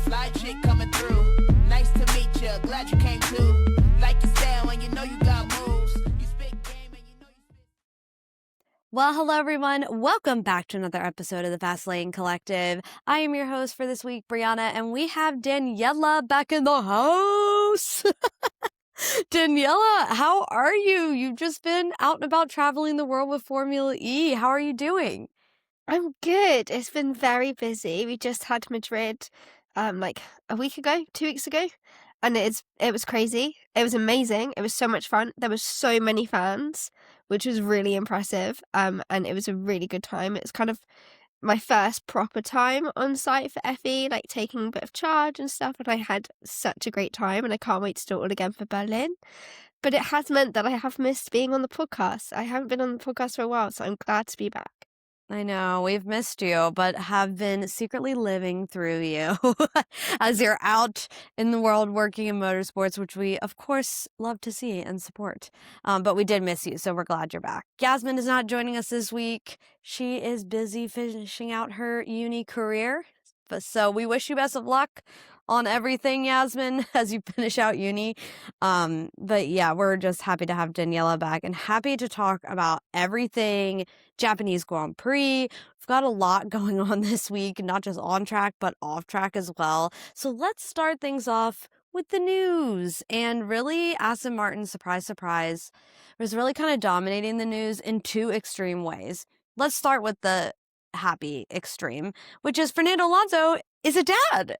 Fly chick coming through. Nice to meet you. Glad you came too. Like to stand when you know you got moves. You spit game and you know you spit. Well, hello everyone. Welcome back to another episode of the Fast Lane Collective. I am your host for this week, Brianna, and we have Daniella back in the house. Daniella, how are you? You've just been out and about traveling the world with Formula E. How are you doing? I'm good. It's been very busy. We just had Madrid, like a week ago, 2 weeks ago, and it was crazy. It was amazing. It was so much fun. There were so many fans, which was really impressive. And it was a really good time. It's kind of my first proper time on site for FE, like taking a bit of charge and stuff. And I had such a great time, and I can't wait to do it all again for Berlin. But it has meant that I have missed being on the podcast. I haven't been on the podcast for a while, so I'm glad to be back. I know, we've missed you, but have been secretly living through you as you're out in the world working in motorsports, which we, of course, love to see and support. But we did miss you, so we're glad you're back. Yasmin is not joining us this week. She is busy finishing out her uni career. So we wish you best of luck on everything, Yasmin, as you finish out uni. But yeah, we're just happy to have Daniella back and happy to talk about everything Japanese Grand Prix. We've got a lot going on this week, not just on track, but off track as well. So let's start things off with the news. And really, Aston Martin, surprise, surprise, was really kind of dominating the news in two extreme ways. Let's start with the happy extreme, which is Fernando Alonso is a dad.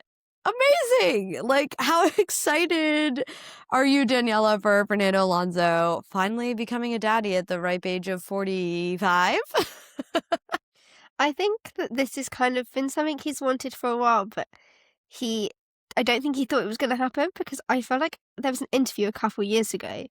Amazing! Like, how excited are you, Daniella, for Fernando Alonso finally becoming a daddy at the ripe age of 45? I think that this has kind of been something he's wanted for a while, but I don't think he thought it was going to happen, because I feel like there was an interview a couple years ago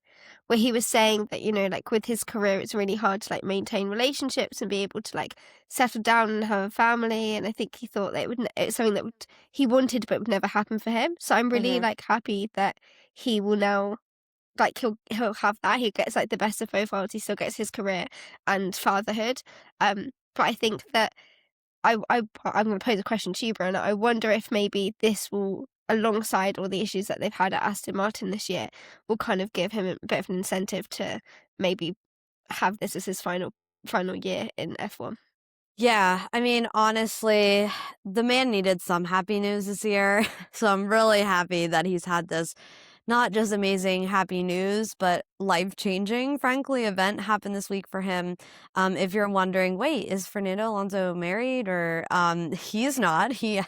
where he was saying that, like with his career, it's really hard to like maintain relationships and be able to like settle down and have a family. And I think he thought that it's something that he wanted, but would never happen for him. So I'm really like happy that he will now, like he'll have that. He gets like the best of both worlds. He still gets his career and fatherhood. But I think that I'm going to pose a question to you, Brianna. I wonder if maybe this will, alongside all the issues that they've had at Aston Martin this year, will kind of give him a bit of an incentive to maybe have this as his final year in F1. Yeah, I mean, honestly, the man needed some happy news this year. So I'm really happy that he's had this not just amazing happy news, but life-changing, frankly, event happen this week for him. If you're wondering, wait, is Fernando Alonso married? Or he's not. He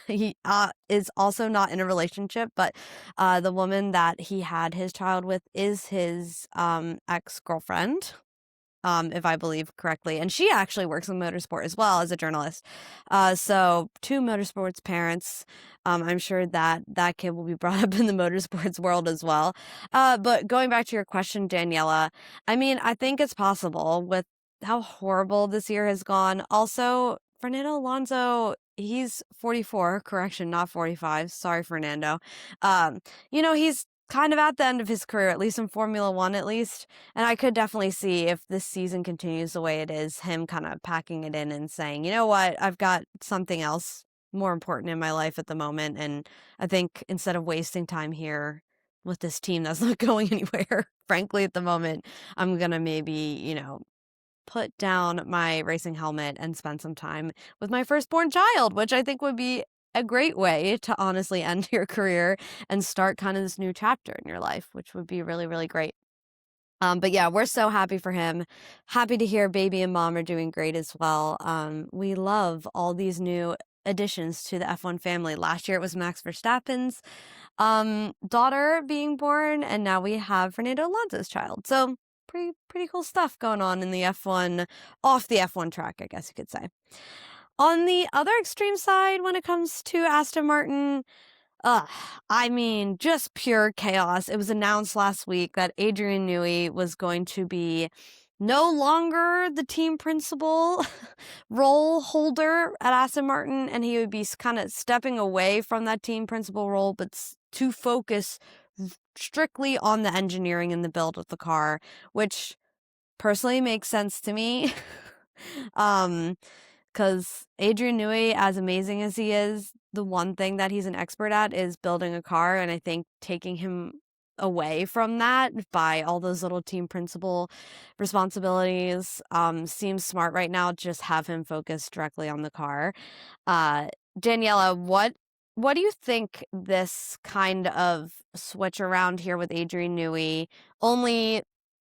is also not in a relationship, but the woman that he had his child with is his ex-girlfriend. If I believe correctly. And she actually works in motorsport as well as a journalist. So two motorsports parents. I'm sure that kid will be brought up in the motorsports world as well. But going back to your question, Daniella, I mean, I think it's possible with how horrible this year has gone. Also, Fernando Alonso, he's 44, correction, not 45. Sorry, Fernando. He's kind of at the end of his career, at least in Formula One, at least. And I could definitely see, if this season continues the way it is, him kind of packing it in and saying, you know what, I've got something else more important in my life at the moment. And I think instead of wasting time here with this team that's not going anywhere, frankly, at the moment, I'm going to maybe, put down my racing helmet and spend some time with my firstborn child, which I think would be a great way to honestly end your career and start kind of this new chapter in your life, which would be really, really great. But yeah, we're so happy for him. Happy to hear baby and mom are doing great as well. We love all these new additions to the F1 family. Last year it was Max Verstappen's daughter being born, and now we have Fernando Alonso's child. So pretty cool stuff going on in the F1, off the F1 track, I guess you could say. On the other extreme side, when it comes to Aston Martin, I mean, just pure chaos. It was announced last week that Adrian Newey was going to be no longer the team principal role holder at Aston Martin, and he would be kind of stepping away from that team principal role, but to focus strictly on the engineering and the build of the car, which personally makes sense to me. Because Adrian Newey, as amazing as he is, the one thing that he's an expert at is building a car, and I think taking him away from that by all those little team principal responsibilities seems smart right now. Just have him focus directly on the car. Daniela, what do you think this kind of switch around here with Adrian Newey?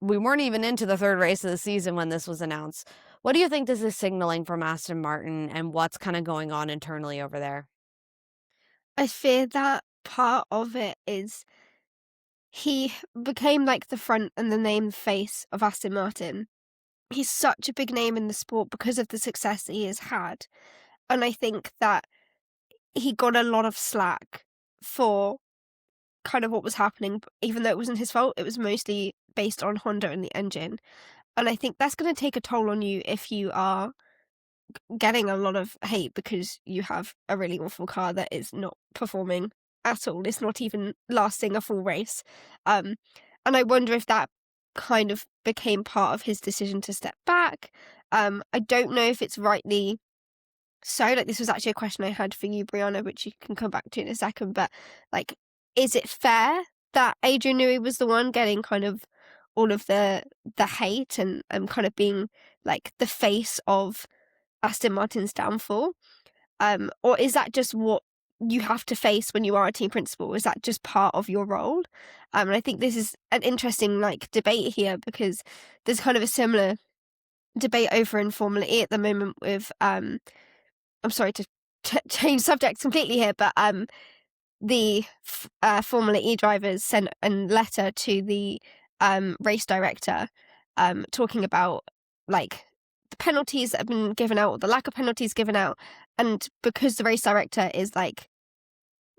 We weren't even into the third race of the season when this was announced. What do you think this is signaling from Aston Martin, and what's kind of going on internally over there? I fear that part of it is he became like the front and the name face of Aston Martin. He's such a big name in the sport because of the success that he has had. And I think that he got a lot of slack for kind of what was happening, even though it wasn't his fault. It was mostly based on Honda and the engine. And I think that's going to take a toll on you if you are getting a lot of hate because you have a really awful car that is not performing at all. It's not even lasting a full race. And I wonder if that kind of became part of his decision to step back. I don't know if it's rightly so. Like, this was actually a question I had for you, Brianna, which you can come back to in a second. But, like, is it fair that Adrian Newey was the one getting kind of all of the hate and kind of being, like, the face of Aston Martin's downfall? Or is that just what you have to face when you are a team principal? Is that just part of your role? And I think this is an interesting, like, debate here, because there's kind of a similar debate over in Formula E at the moment with I'm sorry to change subjects completely here, but the Formula E drivers sent a letter to the race director talking about, like, the penalties that have been given out, or the lack of penalties given out. And because the race director is, like,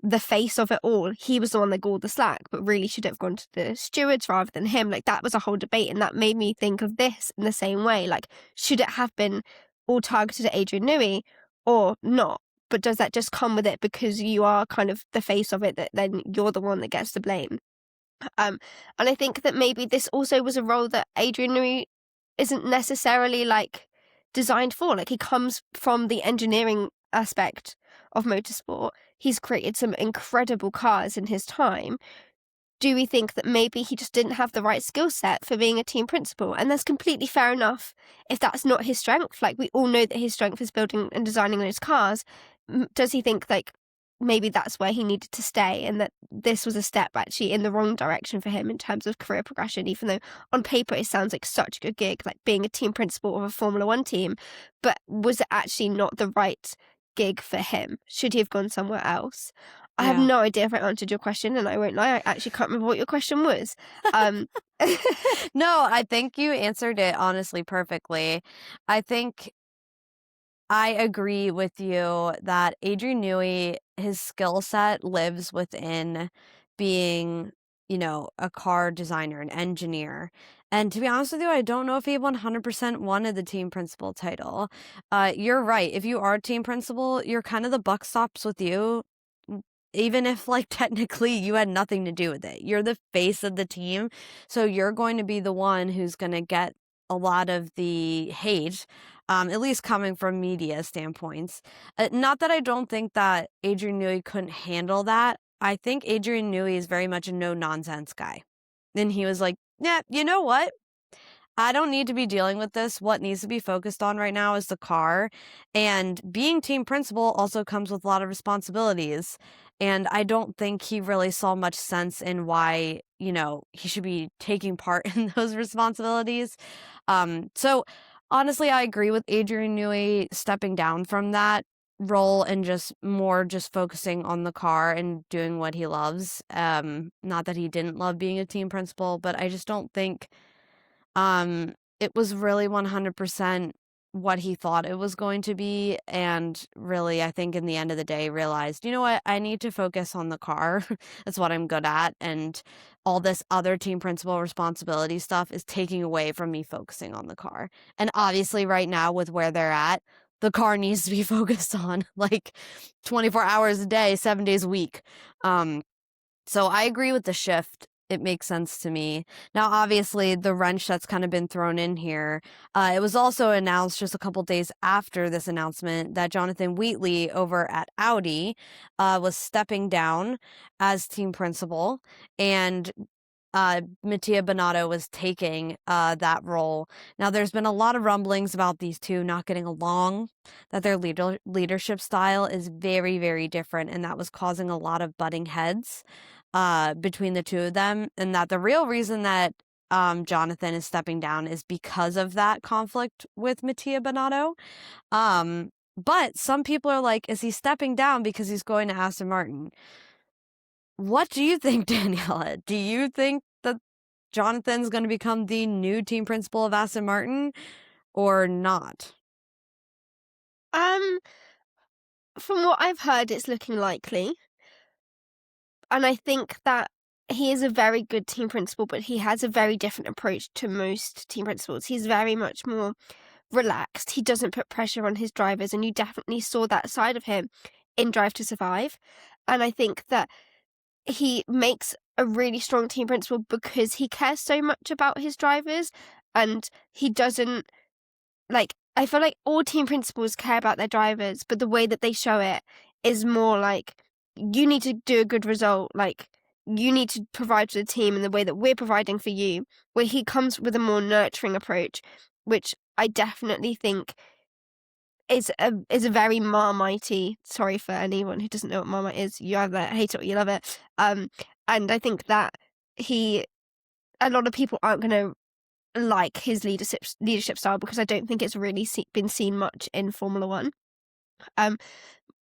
the face of it all, he was the one that got all the slack, but really should have gone to the stewards rather than him. Like, that was a whole debate, and that made me think of this in the same way. Like, should it have been all targeted at Adrian Newey or not? But does that just come with it because you are kind of the face of it, that then you're the one that gets the blame? And I think that maybe this also was a role that Adrian Newey isn't necessarily, like, designed for. Like, he comes from the engineering aspect of motorsport. He's created some incredible cars in his time. Do we think that maybe he just didn't have the right skill set for being a team principal? And that's completely fair enough if that's not his strength. Like, we all know that his strength is building and designing those cars. Does he think, like, maybe that's where he needed to stay, and that this was a step actually in the wrong direction for him in terms of career progression, even though on paper it sounds like such a good gig, like being a team principal of a Formula One team? But was it actually not the right gig for him? Should he have gone somewhere else? I have no idea if I answered your question, and I won't lie, I actually can't remember what your question was. No, I think you answered it honestly perfectly. I think I agree with you that Adrian Newey, his skill set lives within being, a car designer, an engineer. And to be honest with you, I don't know if he 100% wanted the team principal title. You're right. If you are a team principal, you're kind of the buck stops with you, even if, like, technically you had nothing to do with it. You're the face of the team, so you're going to be the one who's going to get a lot of the hate, at least coming from media standpoints. Not that I don't think that Adrian Newey couldn't handle that. I think Adrian Newey is very much a no-nonsense guy. And he was like, yeah, you know what? I don't need to be dealing with this. What needs to be focused on right now is the car. And being team principal also comes with a lot of responsibilities. And I don't think he really saw much sense in why, he should be taking part in those responsibilities. So honestly, I agree with Adrian Newey stepping down from that role and just focusing on the car and doing what he loves. Not that he didn't love being a team principal, but I just don't think it was really 100% what he thought it was going to be. And really, I think in the end of the day, realized, you know what, I need to focus on the car. That's what I'm good at. And all this other team principal responsibility stuff is taking away from me focusing on the car. And obviously right now with where they're at, the car needs to be focused on, like, 24 hours a day, 7 days a week. So I agree with the shift it makes sense to me. Now, obviously, the wrench that's kind of been thrown in here, it was also announced just a couple days after this announcement that Jonathan Wheatley over at Audi was stepping down as team principal, and Mattia Binotto was taking that role. Now, there's been a lot of rumblings about these two not getting along, that their leadership style is very, very different, and that was causing a lot of butting heads between the two of them, and that the real reason that Jonathan is stepping down is because of that conflict with Mattia Binotto. But some people are like, is he stepping down because he's going to Aston Martin? What do you think, Daniela? Do you think that Jonathan's going to become the new team principal of Aston Martin or not? From what I've heard, it's looking likely. And I think that he is a very good team principal, but he has a very different approach to most team principals. He's very much more relaxed. He doesn't put pressure on his drivers, and you definitely saw that side of him in Drive to Survive. And I think that he makes a really strong team principal because he cares so much about his drivers, and he doesn't, like, I feel like all team principals care about their drivers, but the way that they show it is more like, you need to do a good result, like, you need to provide for the team in the way that we're providing for you, where he comes with a more nurturing approach, which I definitely think is a very Marmite. Sorry for anyone who doesn't know what Marmite is. You either hate it or you love it. And I think that a lot of people aren't going to like his leadership style, because I don't think it's really been seen much in Formula One.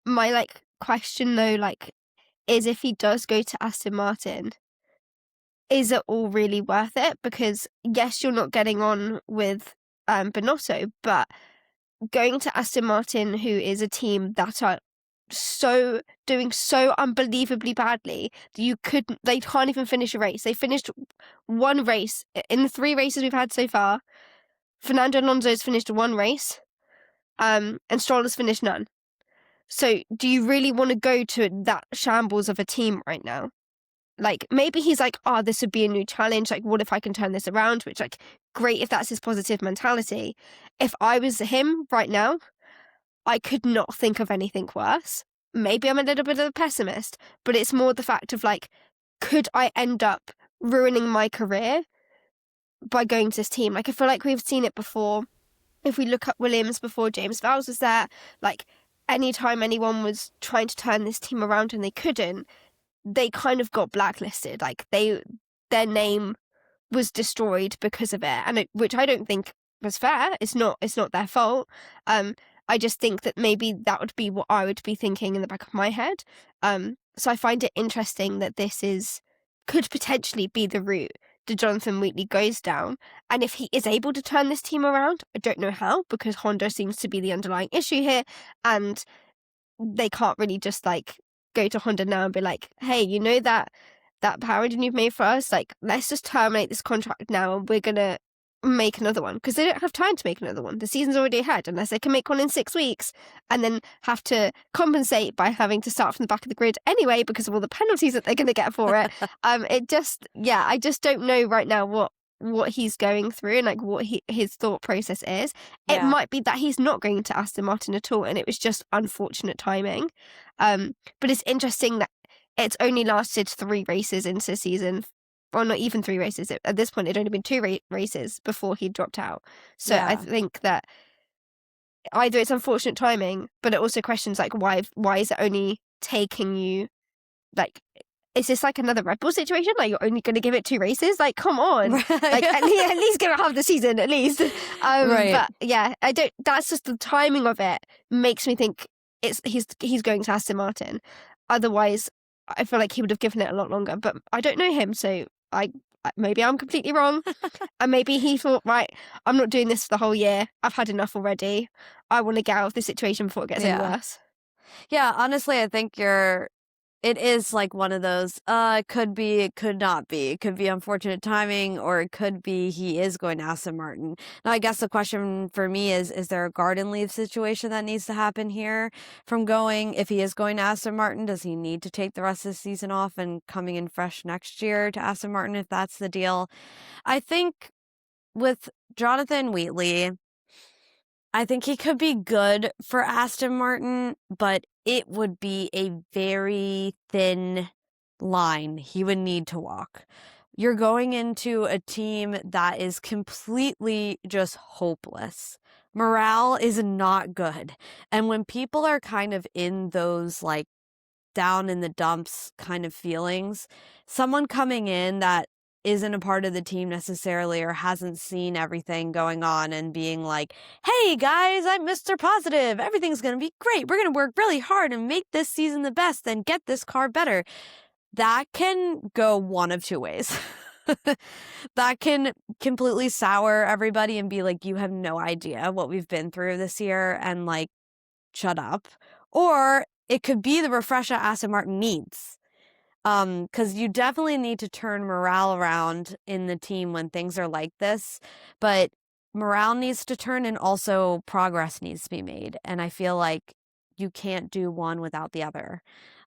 My question though, is if he does go to Aston Martin, is it all really worth it? Because yes, you're not getting on with Binotto, but going to Aston Martin, who is a team that are doing so unbelievably badly that they can't even finish a race. They finished one race in the 3 races we've had so far. Fernando Alonso has finished 1 race, and Stroll has finished none. So do you really want to go to that shambles of a team right now? Maybe he's like, oh, this would be a new challenge. What if I can turn this around? Which, great if that's his positive mentality. If I was him right now, I could not think of anything worse. Maybe I'm a little bit of a pessimist, but it's more the fact of, could I end up ruining my career by going to this team? I feel like we've seen it before. If we look at Williams before James Vowles was there, anytime anyone was trying to turn this team around and they couldn't, they kind of got blacklisted. Their name was destroyed because of it, and which I don't think was fair. It's not their fault. I just think that maybe that would be what I would be thinking in the back of my head. So I find it interesting that this could potentially be the route that Jonathan Wheatley goes down. And if he is able to turn this team around, I don't know how, because Honda seems to be the underlying issue here, and they can't really just go to Honda now and be like, hey, you know that power engine you've made for us, let's just terminate this contract now and we're gonna make another one, because they don't have time to make another one. The season's already ahead, unless they can make one in 6 weeks and then have to compensate by having to start from the back of the grid anyway because of all the penalties that they're going to get for it. I just don't know right now what he's going through and what his thought process is. It might be that he's not going to Aston Martin at all, and it was just unfortunate timing. But it's interesting that it's only lasted 3 races into the season. Well, not even 3 races. At this point, it'd only been 2 races before he dropped out. So I think that either it's unfortunate timing, but it also questions why is it only taking you is this another Red Bull situation? You're only going to give it 2 races? Come on, Right. at least give it half the season, at least. Right. But yeah, I don't. That's just the timing of it makes me think he's going to Aston Martin. Otherwise, I feel like he would have given it a lot longer. But I don't know him, so maybe I'm completely wrong. And maybe he thought, right, I'm not doing this for the whole year. I've had enough already. I want to get out of this situation before it gets any worse. Yeah, honestly, I think you're it is like one of those, it could be, it could not be. It could be unfortunate timing, or it could be he is going to Aston Martin. Now, I guess the question for me is there a garden leave situation that needs to happen here from going? If he is going to Aston Martin, does he need to take the rest of the season off and coming in fresh next year to Aston Martin if that's the deal? I think with Jonathan Wheatley, I think he could be good for Aston Martin, but it would be a very thin line he would need to walk. You're going into a team that is completely just hopeless. Morale is not good. And when people are kind of in those like down in the dumps kind of feelings, someone coming in that isn't a part of the team necessarily or hasn't seen everything going on and being like, hey guys, I'm Mr. Positive. Everything's going to be great. We're going to work really hard and make this season the best and get this car better. That can go one of two ways. That can completely sour everybody and be like, you have no idea what we've been through this year and like, shut up. Or it could be the refresh that Aston Martin needs. Because you definitely need to turn morale around in the team when things are like this, but morale needs to turn and also progress needs to be made. And I feel like you can't do one without the other.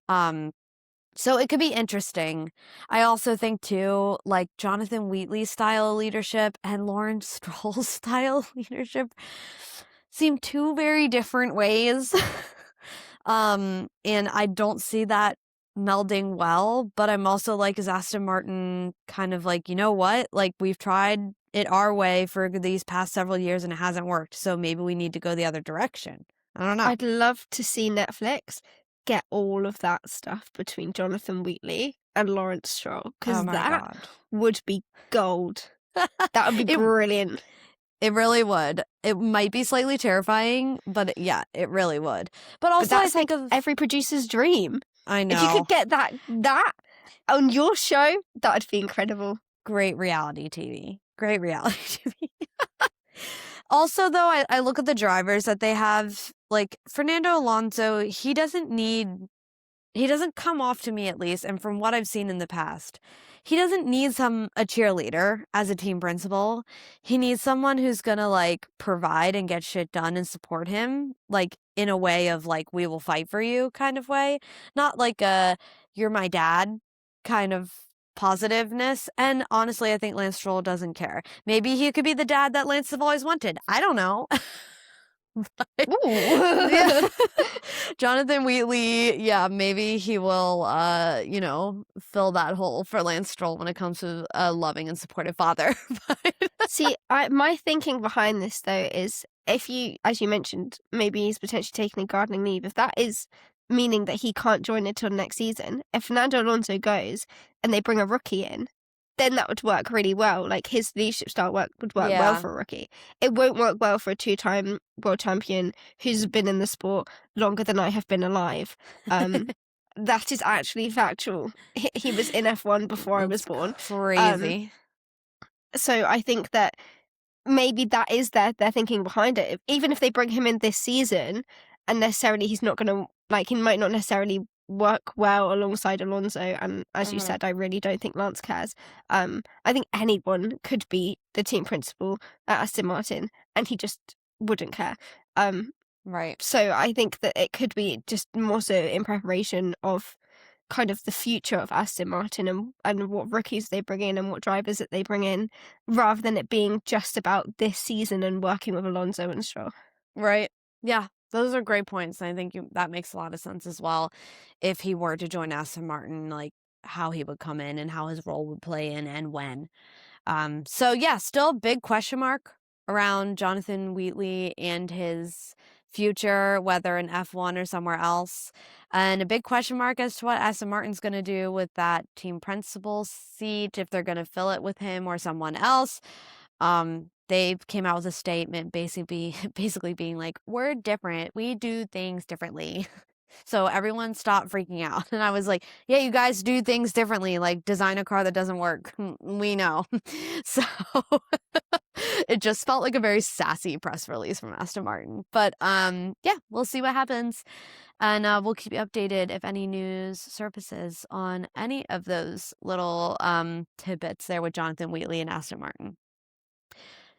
So it could be interesting. I also think too, like Jonathan Wheatley's style of leadership and Lawrence Stroll's style of leadership seem two very different ways. And I don't see that melding well, but I'm also like, is Aston Martin kind of like, you know what? Like we've tried it our way for these past several years and it hasn't worked. So maybe we need to go the other direction. I don't know. I'd love to see Netflix get all of that stuff between Jonathan Wheatley and Lawrence Stroll, because God. would be gold. That would be brilliant. It really would. It might be slightly terrifying, but yeah, it really would. But also, that's I think like of every producer's dream. I know. If you could get that on your show, that would be incredible. Great reality TV. Great reality TV. Also, though, I look at the drivers that they have, like Fernando Alonso, he doesn't come off to me at least, and from what I've seen in the past, he doesn't need a cheerleader as a team principal. He needs someone who's gonna like provide and get shit done and support him, like in a way of like, we will fight for you kind of way. Not like a you're my dad kind of positiveness. And honestly, I think Lance Stroll doesn't care. Maybe he could be the dad that Lance have always wanted. I don't know. Yeah. Jonathan Wheatley, yeah, maybe he will, fill that hole for Lance Stroll when it comes to a loving and supportive father. See, my thinking behind this, though, is if you, as you mentioned, maybe he's potentially taking a gardening leave, if that is meaning that he can't join until next season, if Fernando Alonso goes and they bring a rookie in, then that would work really well. Like, his leadership style would work well for a rookie. It won't work well for a two-time world champion who's been in the sport longer than I have been alive. That is actually factual. He was in F1 before I was born. Crazy. So I think that maybe that is their thinking behind it. Even if they bring him in this season, and necessarily he's not going to, like, he might not necessarily work well alongside Alonso, and as you said, I really don't think Lance cares. I think anyone could be the team principal at Aston Martin, and he just wouldn't care. Right. So I think that it could be just more so in preparation of kind of the future of Aston Martin and what rookies they bring in and what drivers that they bring in, rather than it being just about this season and working with Alonso and Stroll. Right. Yeah. Those are great points. I think that makes a lot of sense as well. If he were to join Aston Martin, like how he would come in and how his role would play in and when. So yeah, still a big question mark around Jonathan Wheatley and his future, whether in F1 or somewhere else. And a big question mark as to what Aston Martin's going to do with that team principal seat, if they're going to fill it with him or someone else. They came out with a statement basically being like, we're different. We do things differently. So everyone stopped freaking out. And I was like, yeah, you guys do things differently, like design a car that doesn't work. We know. So It just felt like a very sassy press release from Aston Martin. But yeah, we'll see what happens. And we'll keep you updated if any news surfaces on any of those little tidbits there with Jonathan Wheatley and Aston Martin.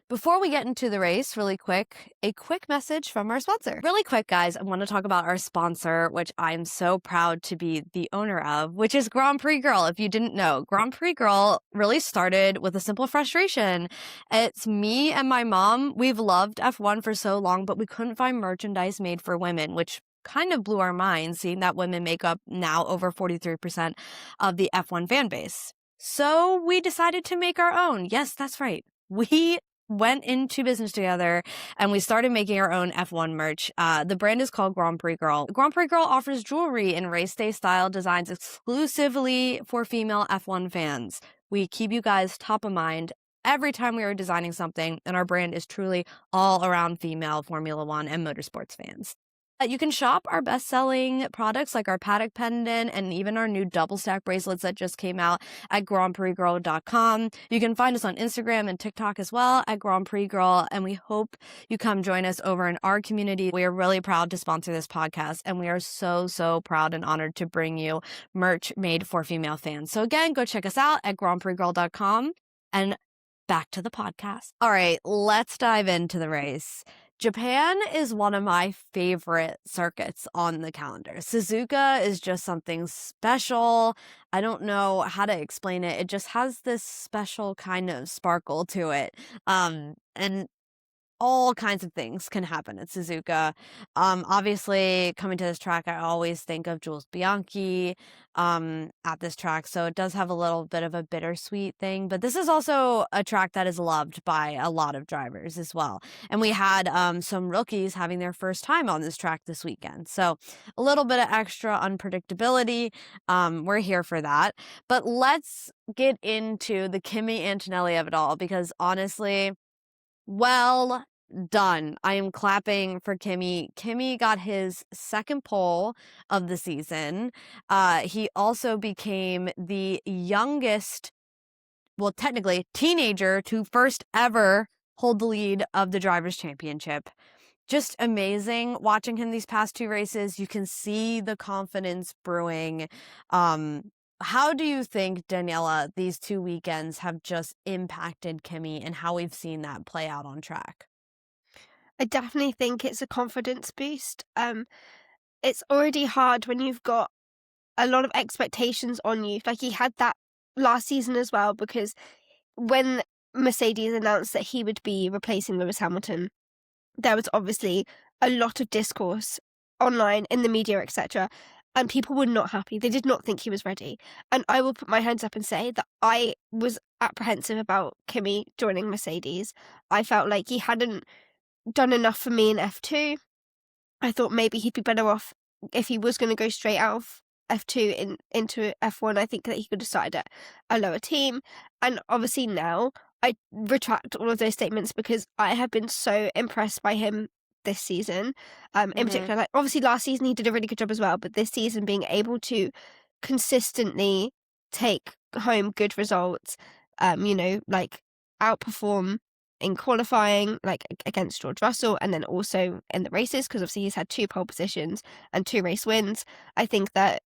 Before we get into the race, really quick, a quick message from our sponsor. Really quick, guys, I want to talk about our sponsor, which I'm so proud to be the owner of, which is Grand Prix Girl. If you didn't know, Grand Prix Girl really started with a simple frustration. It's me and my mom. We've loved F1 for so long, but we couldn't find merchandise made for women, which kind of blew our minds, seeing that women make up now over 43% of the F1 fan base. So we decided to make our own. Yes, that's right. We went into business together and we started making our own F1 merch. The brand is called Grand Prix Girl. Grand Prix Girl offers jewelry in race day style designs exclusively for female F1 fans. We keep you guys top of mind every time we are designing something, and our brand is truly all around female Formula One and motorsports fans. You can shop our best-selling products like our paddock pendant and even our new double stack bracelets that just came out at grandprixgirl.com. You can find us on Instagram and TikTok as well at Grand Prix Girl, and we hope you come join us over in our community. We are really proud to sponsor this podcast, and we are so, so proud and honored to bring you merch made for female fans. So again, go check us out at grandprixgirl.com, and back to the podcast. All right, let's dive into the race. Japan is one of my favorite circuits on the calendar. Suzuka is just something special. I don't know how to explain it. It just has this special kind of sparkle to it. And all kinds of things can happen at Suzuka. Obviously, coming to this track, I always think of Jules Bianchi at this track. So it does have a little bit of a bittersweet thing. But this is also a track that is loved by a lot of drivers as well. And we had some rookies having their first time on this track this weekend. So a little bit of extra unpredictability. We're here for that. But let's get into the Kimi Antonelli of it all, because honestly, well done. I am clapping for Kimi. Kimi got his second pole of the season. He also became the youngest, well, technically, teenager to first ever hold the lead of the Drivers' Championship. Just amazing watching him these past two races. You can see the confidence brewing. How do you think, Daniela, these two weekends have just impacted Kimi and how we've seen that play out on track? I definitely think it's a confidence boost. It's already hard when you've got a lot of expectations on you. Like, he had that last season as well, because when Mercedes announced that he would be replacing Lewis Hamilton, there was obviously a lot of discourse online, in the media, etc., and people were not happy. They did not think he was ready. And I will put my hands up and say that I was apprehensive about Kimi joining Mercedes. I felt like he hadn't done enough for me in F2. I thought maybe he'd be better off if he was going to go straight out of F2 into F1. I think that he could have started at a lower team. And obviously now I retract all of those statements, because I have been so impressed by him this season. In particular, like, obviously last season he did a really good job as well, but this season being able to consistently take home good results, like outperform in qualifying, like against George Russell, and then also in the races, because obviously he's had 2 pole positions and 2 race wins. I think that,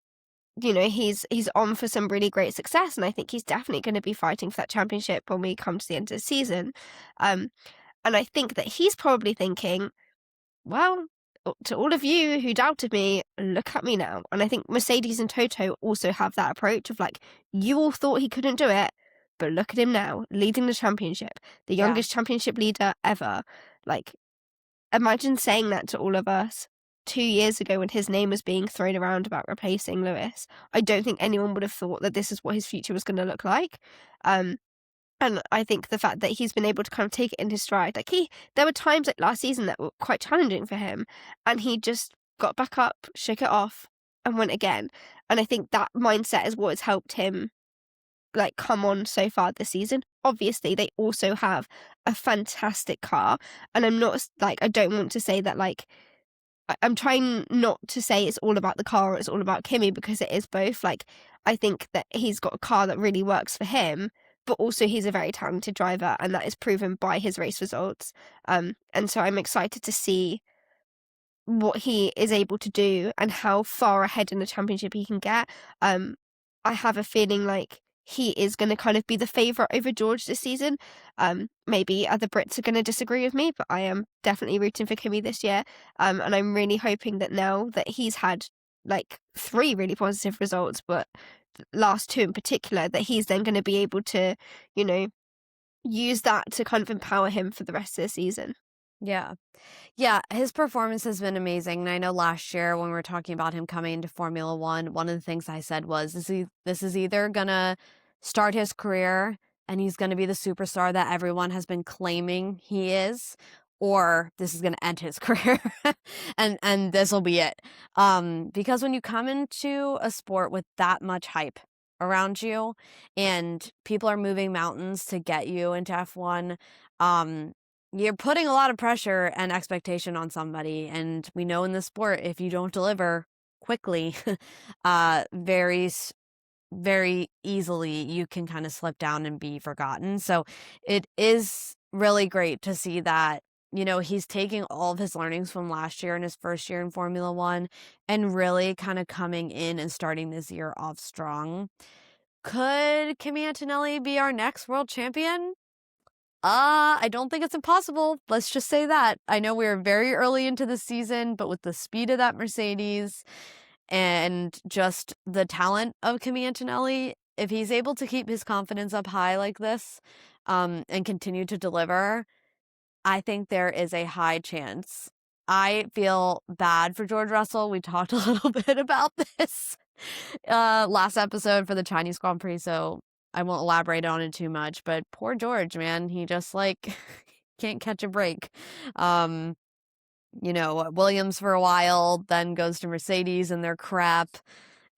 he's on for some really great success, and I think he's definitely going to be fighting for that championship when we come to the end of the season. And I think that he's probably thinking, well, to all of you who doubted me, look at me now. And I think Mercedes and Toto also have that approach of, like, you all thought he couldn't do it, but look at him now, leading the championship, the youngest championship leader ever. Like, imagine saying that to all of us 2 years ago when his name was being thrown around about replacing Lewis. I don't think anyone would have thought that this is what his future was going to look like. And I think the fact that he's been able to kind of take it in his stride, like, there were times like last season that were quite challenging for him, and he just got back up, shook it off, and went again. And I think that mindset is what has helped him, like, come on so far this season. Obviously, they also have a fantastic car, and I'm not, like, I don't want to say that, like, I'm trying not to say it's all about the car or it's all about Kimi, because it is both. Like, I think that he's got a car that really works for him, but also he's a very talented driver, and that is proven by his race results. And so I'm excited to see what he is able to do and how far ahead in the championship he can get. I have a feeling like he is going to kind of be the favourite over George this season. Maybe other Brits are going to disagree with me, but I am definitely rooting for Kimi this year. And I'm really hoping that now that he's had like 3 really positive results, but the last 2 in particular, that he's then going to be able to, you know, use that to kind of empower him for the rest of the season. Yeah. Yeah, his performance has been amazing. And I know last year when we were talking about him coming into Formula One, one of the things I said was this is either going to start his career and he's going to be the superstar that everyone has been claiming he is, or this is going to end his career and this will be it. Because when you come into a sport with that much hype around you and people are moving mountains to get you into F1, you're putting a lot of pressure and expectation on somebody. And we know in the sport, if you don't deliver quickly, very easily, you can kind of slip down and be forgotten. So it is really great to see that, you know, he's taking all of his learnings from last year and his first year in Formula One and really kind of coming in and starting this year off strong. Could Kimi Antonelli be our next world champion? I don't think it's impossible. Let's just say that. I know we're very early into the season, but with the speed of that Mercedes and just the talent of Kimi Antonelli, if he's able to keep his confidence up high like this, and continue to deliver, I think there is a high chance. I feel bad for George Russell. We talked a little bit about this last episode for the Chinese Grand Prix, so I won't elaborate on it too much, but poor George, man, he just like can't catch a break. You know, Williams for a while, then goes to Mercedes and they're crap,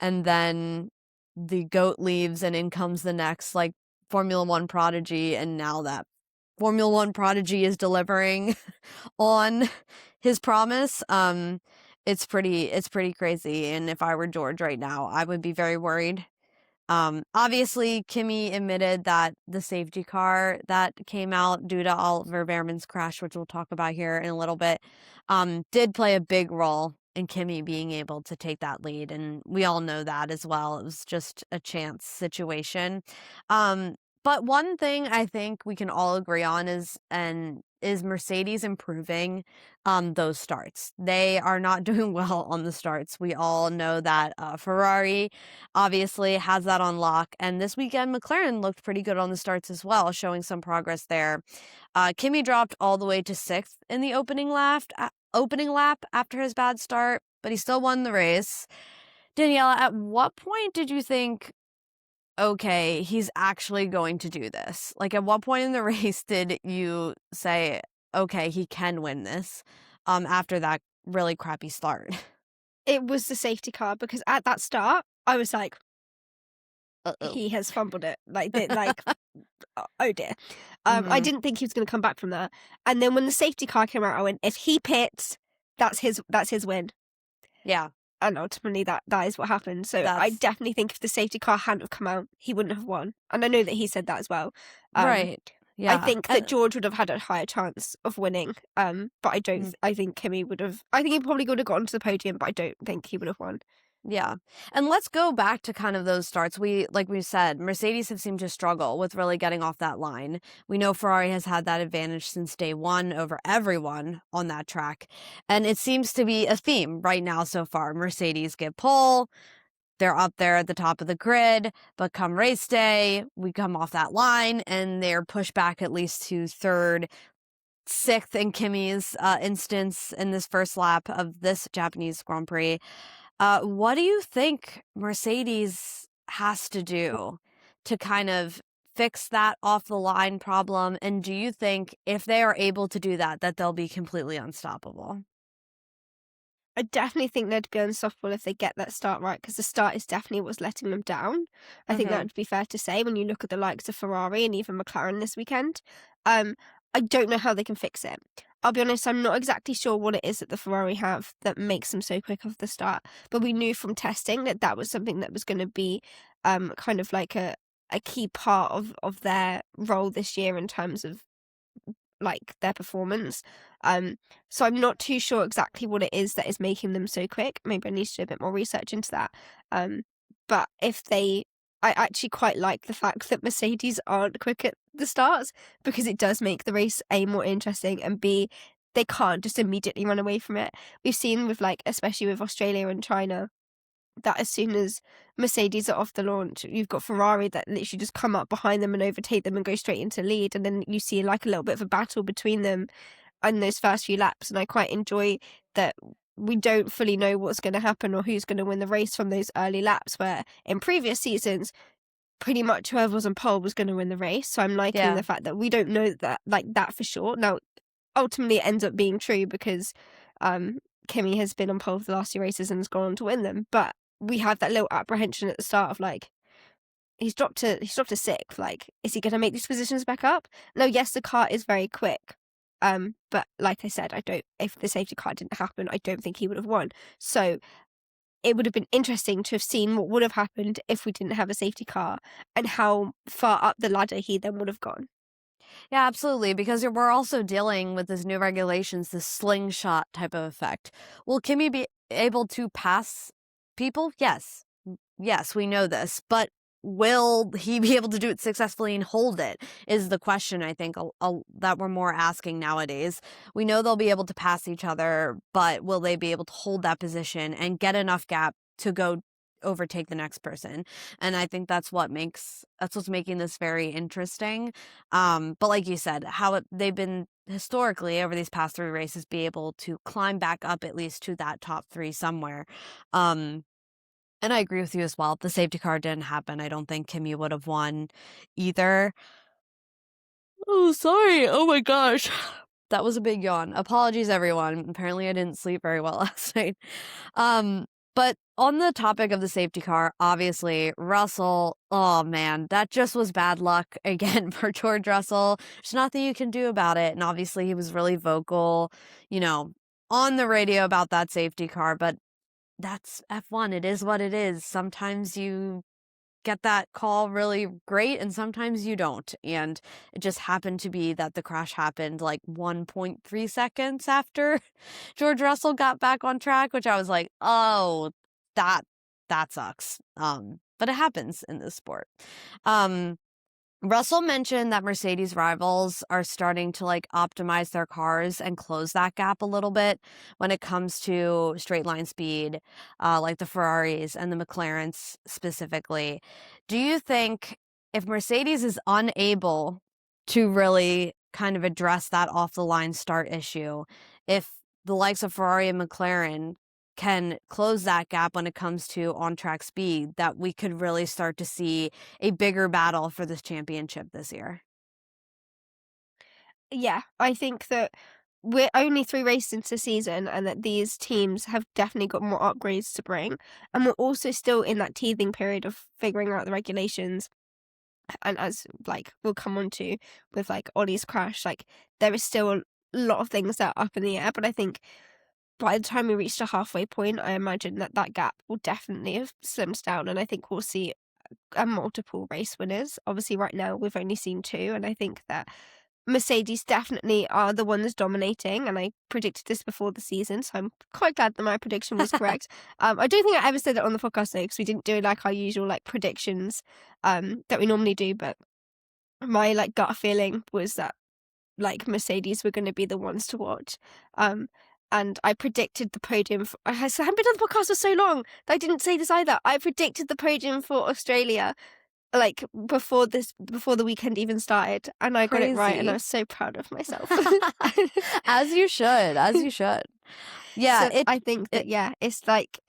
and then the GOAT leaves and in comes the next like Formula One prodigy, and now that Formula One prodigy is delivering on his promise. It's pretty crazy, and if I were George right now, I would be very worried. Obviously, Kimi admitted that the safety car that came out due to Oliver Behrman's crash, which we'll talk about here in a little bit, did play a big role in Kimi being able to take that lead. And we all know that as well. It was just a chance situation. But one thing I think we can all agree on is Mercedes improving those starts. They are not doing well on the starts. We all know that Ferrari obviously has that on lock. And this weekend, McLaren looked pretty good on the starts as well, showing some progress there. Kimi dropped all the way to 6th in the opening lap after his bad start, but he still won the race. Daniela, at what point did you think, okay, he's actually going to do this? Like, at what point in the race did you say, okay, he can win this, after that really crappy start? It was the safety car, because at that start, I was like, Uh-oh. he has fumbled it. Oh dear. I didn't think he was going to come back from that. And then when the safety car came out, I went, if he pits, that's his win. Yeah. And ultimately that is what happened. So I definitely think if the safety car hadn't have come out, he wouldn't have won. And I know that he said that as well. Right. Yeah. I think that George would have had a higher chance of winning. But I don't. I think Kimi would have. I think he probably would have gotten to the podium, but I don't think he would have won. Yeah. And let's go back to kind of those starts. Like we said, Mercedes have seemed to struggle with really getting off that line. We know Ferrari has had that advantage since day one over everyone on that track. And it seems to be a theme right now so far. Mercedes get pole. They're up there at the top of the grid, but come race day, we come off that line and they're pushed back at least to 3rd, 6th in Kimi's instance in this first lap of this Japanese Grand Prix. What do you think Mercedes has to do to kind of fix that off the line problem? And do you think if they are able to do that they'll be completely unstoppable? I definitely think they'd be unstoppable if they get that start right, because the start is definitely what's letting them down. I think that would be fair to say when you look at the likes of Ferrari and even McLaren this weekend. I don't know how they can fix it. I'll be honest, I'm not exactly sure what it is that the Ferrari have that makes them so quick off the start. But we knew from testing that was something that was going to be kind of like a a key part of their role this year in terms of like their performance. So I'm not too sure exactly what it is that is making them so quick. Maybe I need to do a bit more research into that. But I actually quite like the fact that Mercedes aren't quick at the starts, because it does make the race A, more interesting, and B, they can't just immediately run away from it. We've seen with like, especially with Australia and China, that as soon as Mercedes are off the launch, you've got Ferrari that literally just come up behind them and overtake them and go straight into lead. And then you see like a little bit of a battle between them in those first few laps. And I quite enjoy that we don't fully know what's going to happen or who's going to win the race from those early laps, where in previous seasons, pretty much whoever was on pole was going to win the race. So I'm liking Yeah. the fact that we don't know that like that for sure. Now, ultimately it ends up being true because Kimi has been on pole for the last few races and has gone on to win them. But we have that little apprehension at the start of like, he's dropped to sixth. Like, is he going to make these positions back up? No, yes, the car is very quick. But like I said, if the safety car didn't happen, I don't think he would have won. So it would have been interesting to have seen what would have happened if we didn't have a safety car and how far up the ladder he then would have gone. Yeah, absolutely, because we're also dealing with this new regulations, this slingshot type of effect. Will Kimi be able to pass people? Yes. Yes, we know this, but will he be able to do it successfully and hold it is the question, I think, that we're more asking nowadays. We know they'll be able to pass each other, but will they be able to hold that position and get enough gap to go overtake the next person? And I think that's what's making this very interesting. But like you said, they've been historically over these past 3 races be able to climb back up at least to that top 3 somewhere. And I agree with you as well. If the safety car didn't happen, I don't think Kimi would have won either. Oh, sorry. Oh my gosh. That was a big yawn. Apologies, everyone. Apparently I didn't sleep very well last night. But on the topic of the safety car, obviously, Russell, oh man, that just was bad luck again for George Russell. There's nothing you can do about it. And obviously he was really vocal, on the radio about that safety car, but that's F1. It is what it is. Sometimes you get that call really great and sometimes you don't. And it just happened to be that the crash happened like 1.3 seconds after George Russell got back on track, which I was like, oh, that sucks. But it happens in this sport. Russell mentioned that Mercedes rivals are starting to like optimize their cars and close that gap a little bit when it comes to straight line speed, like the Ferraris and the McLarens specifically. Do you think if Mercedes is unable to really kind of address that off the line start issue, if the likes of Ferrari and McLaren can close that gap when it comes to on-track speed, that we could really start to see a bigger battle for this championship this year? Yeah, I think that we're only 3 races into the season and that these teams have definitely got more upgrades to bring. And we're also still in that teething period of figuring out the regulations. And as like we'll come on to with like Ollie's crash, like there is still a lot of things that are up in the air. But I think by the time we reach the halfway point, I imagine that gap will definitely have slimmed down, and I think we'll see multiple race winners. Obviously, right now we've only seen 2, and I think that Mercedes definitely are the ones dominating, and I predicted this before the season, so I'm quite glad that my prediction was correct. I don't think I ever said it on the podcast though, because we didn't do like our usual like predictions that we normally do, but my like gut feeling was that like Mercedes were going to be the ones to watch. And I predicted the podium. I haven't been on the podcast for so long that I didn't say this either. I predicted the podium for Australia, like before the weekend even started, and I got it right, and I was so proud of myself. As you should. Yeah, so I think that it's like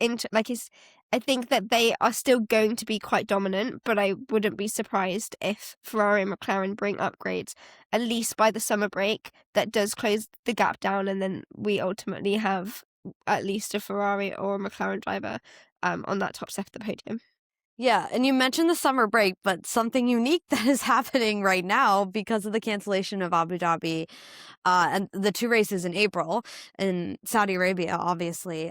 I think that they are still going to be quite dominant, but I wouldn't be surprised if Ferrari and McLaren bring upgrades, at least by the summer break, that does close the gap down, and then we ultimately have at least a Ferrari or a McLaren driver on that top set of the podium. Yeah, and you mentioned the summer break, but something unique that is happening right now because of the cancellation of Abu Dhabi and the 2 races in April in Saudi Arabia, obviously.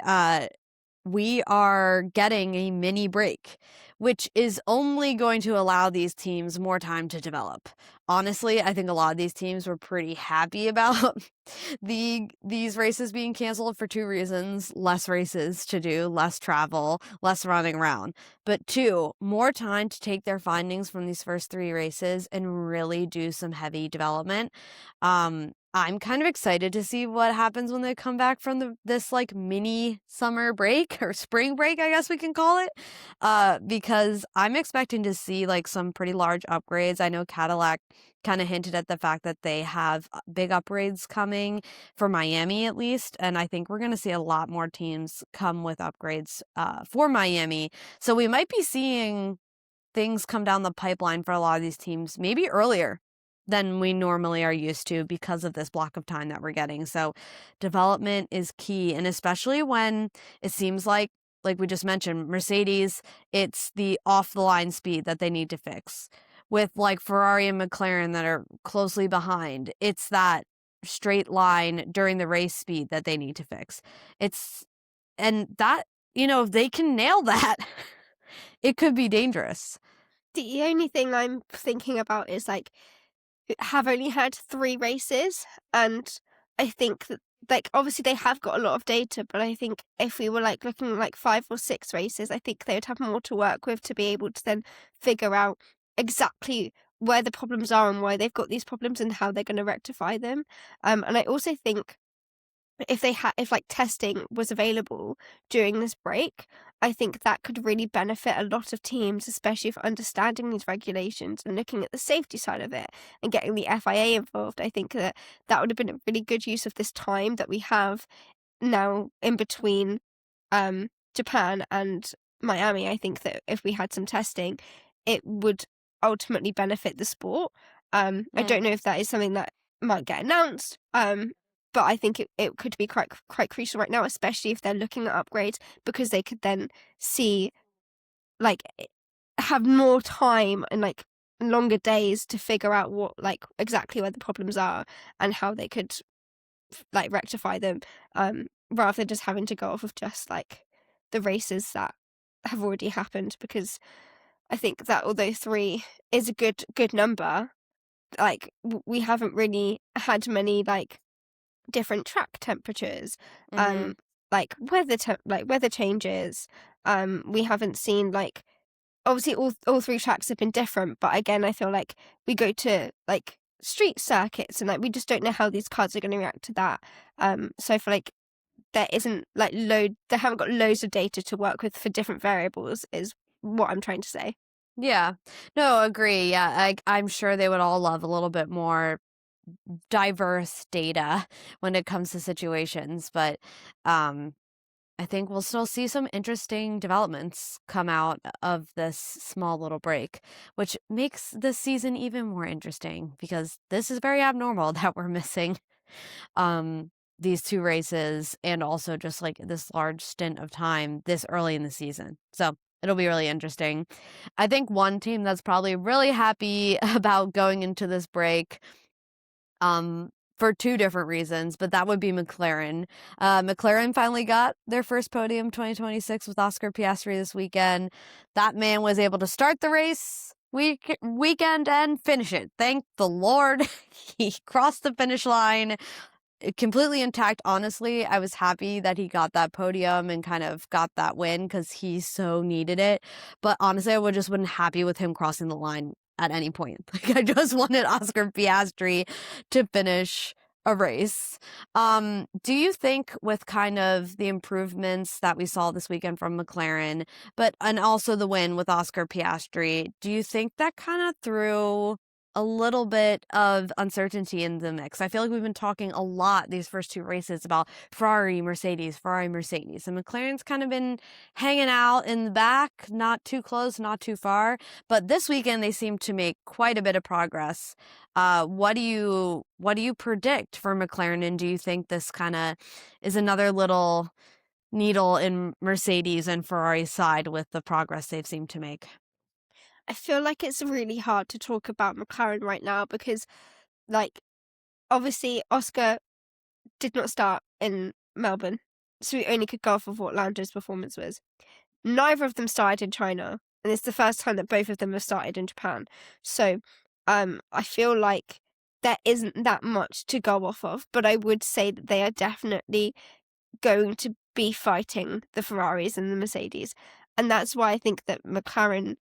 We are getting a mini break, which is only going to allow these teams more time to develop. Honestly, I think a lot of these teams were pretty happy about these races being canceled for two reasons: less races to do, less travel, less running around. But two, more time to take their findings from these first three races and really do some heavy development. I'm kind of excited to see what happens when they come back from this like mini summer break or spring break, I guess we can call it, because I'm expecting to see like some pretty large upgrades. I know Cadillac kind of hinted at the fact that they have big upgrades coming for Miami at least, and I think we're going to see a lot more teams come with upgrades for Miami. So we might be seeing things come down the pipeline for a lot of these teams maybe earlier than we normally are used to because of this block of time that we're getting. So development is key, and especially when it seems like we just mentioned, Mercedes, it's the off the line speed that they need to fix. With like Ferrari and McLaren that are closely behind, it's that straight line during the race speed that they need to fix. And that, if they can nail that, it could be dangerous. The only thing I'm thinking about is like, have only had 3 races, and I think that like obviously they have got a lot of data, but I think if we were like looking at like 5 or 6 races, I think they would have more to work with to be able to then figure out exactly where the problems are and why they've got these problems and how they're going to rectify them. And I also think if like testing was available during this break, I think that could really benefit a lot of teams, especially for understanding these regulations and looking at the safety side of it and getting the FIA involved. I think that would have been a really good use of this time that we have now in between Japan and Miami. I think that if we had some testing, it would ultimately benefit the sport. I don't know if that is something that might get announced, but I think it could be quite crucial right now, especially if they're looking at upgrades, because they could then see, like, have more time and like longer days to figure out what like exactly where the problems are and how they could like rectify them, rather than just having to go off of just like the races that have already happened. Because I think that although 3 is a good number, like we haven't really had many like different track temperatures, like weather changes. We haven't seen like, obviously all 3 tracks have been different, but again I feel like we go to like street circuits and like we just don't know how these cars are going to react to that. So I feel like there isn't like they haven't got loads of data to work with for different variables is what I'm trying to say. Yeah. No, agree. Yeah, I'm sure they would all love a little bit more diverse data when it comes to situations, but I think we'll still see some interesting developments come out of this small little break, which makes this season even more interesting because this is very abnormal that we're missing these 2 races and also just like this large stint of time this early in the season. So it'll be really interesting. I think one team that's probably really happy about going into this break, for 2 different reasons, but that would be McLaren. McLaren finally got their first podium 2026 with Oscar Piastri this weekend. That man was able to start the race weekend and finish it. Thank the Lord. He crossed the finish line completely intact. Honestly, I was happy that he got that podium and kind of got that win because he so needed it. But honestly, I wasn't happy with him crossing the line at any point. Like, I just wanted Oscar Piastri to finish a race. Do you think with kind of the improvements that we saw this weekend from McLaren, and also the win with Oscar Piastri, do you think that kind of threw a little bit of uncertainty in the mix? I feel like we've been talking a lot these first 2 races about Ferrari, Mercedes, and McLaren's kind of been hanging out in the back, not too close, not too far. But this weekend they seem to make quite a bit of progress. What do you predict for McLaren, and do you think this kind of is another little needle in Mercedes and Ferrari's side with the progress they've seemed to make? I feel like it's really hard to talk about McLaren right now because, like, obviously Oscar did not start in Melbourne, so we only could go off of what Lando's performance was. Neither of them started in China, and it's the first time that both of them have started in Japan. So I feel like there isn't that much to go off of, but I would say that they are definitely going to be fighting the Ferraris and the Mercedes. And that's why I think that McLaren,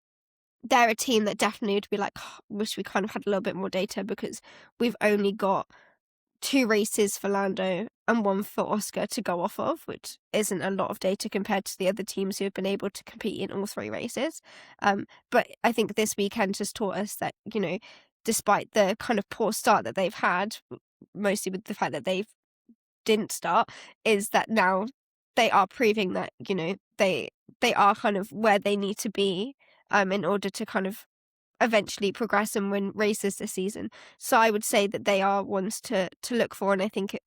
they're a team that definitely would be like, "Oh, wish we kind of had a little bit more data, because we've only got 2 races for Lando and 1 for Oscar to go off of, which isn't a lot of data compared to the other teams who have been able to compete in all 3 races. But I think this weekend has taught us that, despite the kind of poor start that they've had, mostly with the fact that they didn't start, is that now they are proving that, they are kind of where they need to be in order to kind of eventually progress and win races this season. So I would say that they are ones to look for, and I think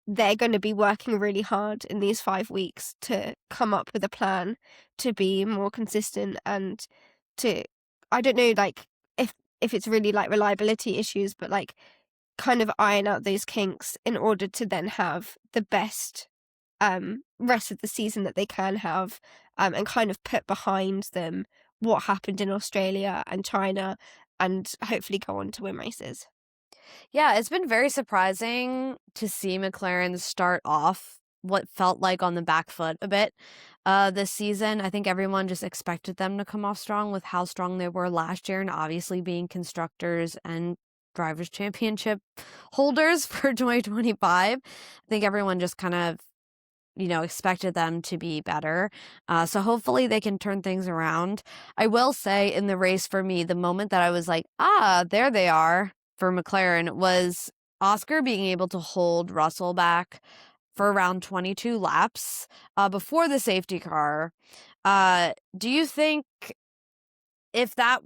they're going to be working really hard in these 5 weeks to come up with a plan to be more consistent and to, I don't know, like if it's really like reliability issues, but like kind of iron out those kinks in order to then have the best rest of the season that they can have, and kind of put behind them what happened in Australia and China, and hopefully go on to win races. Yeah, it's been very surprising to see McLaren start off what felt like on the back foot a bit this season. I think everyone just expected them to come off strong with how strong they were last year, and obviously being constructors and drivers' championship holders for 2025. I think everyone just kind of expected them to be better. So hopefully they can turn things around. I will say in the race, for me, the moment that I was like, there they are for McLaren, was Oscar being able to hold Russell back for around 22 laps before the safety car. Do you think if that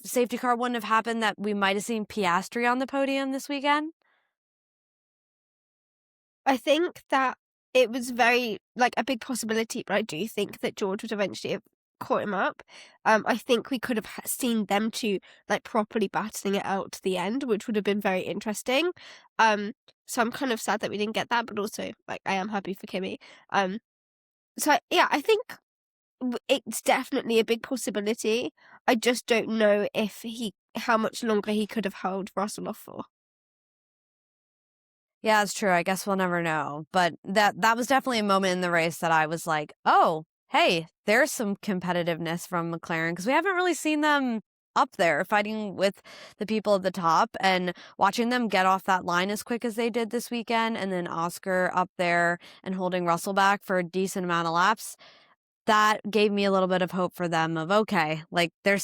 safety car wouldn't have happened, that we might have seen Piastri on the podium this weekend? I think that it was very, like, a big possibility, but I do think that George would eventually have caught him up. I think we could have seen them two, like, properly battling it out to the end, which would have been very interesting. So I'm kind of sad that we didn't get that, but also, like, I am happy for Kimi. Yeah, I think it's definitely a big possibility. I just don't know how much longer he could have held Russell off for. Yeah, it's true. I guess we'll never know. But that was definitely a moment in the race that I was like, oh, hey, there's some competitiveness from McLaren, because we haven't really seen them up there fighting with the people at the top, and watching them get off that line as quick as they did this weekend, and then Oscar up there and holding Russell back for a decent amount of laps. That gave me a little bit of hope for them of, okay, like there